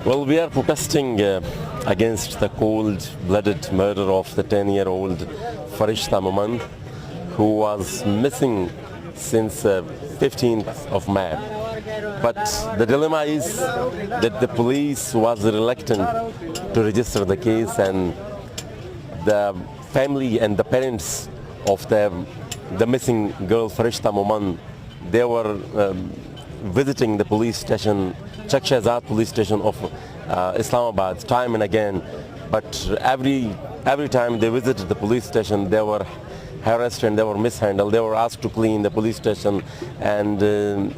Well, we are protesting against the cold-blooded murder of the 10-year-old Farishta who was missing since 15th of May. But the dilemma is that the police was reluctant to register the case, and the family and the parents of the missing girl Farishta they were visiting the police station, Chak Shahzad police station of Islamabad time and again, but every time they visited the police station they were harassed and they were mishandled. They were asked to clean the police station, and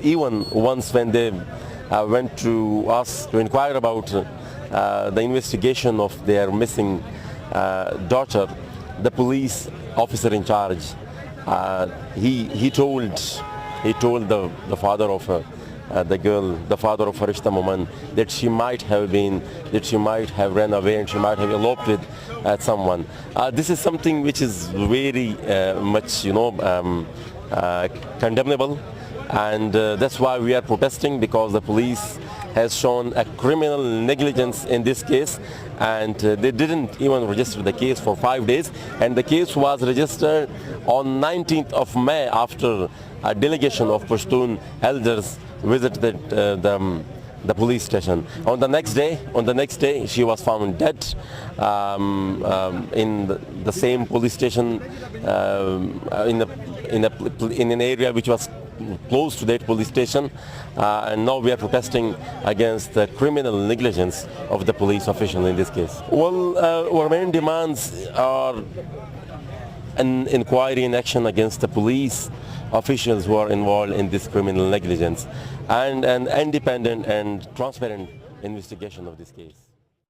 even once when they went to us to inquire about the investigation of their missing daughter, the police officer in charge, he told the father of the girl, the father of Farishta that she might have ran away and she might have eloped with someone. This is something which is very much, condemnable, and that's why we are protesting, because the police has shown a criminal negligence in this case, and they didn't even register the case for 5 days, and the case was registered on 19th of May after a delegation of Pashtun elders visited the police station. On the next day, she was found dead in the same police station in an area which was close to that police station, and now we are protesting against the criminal negligence of the police official in this case. Well, our main demands are an inquiry and action against the police officials who are involved in this criminal negligence, and an independent and transparent investigation of this case.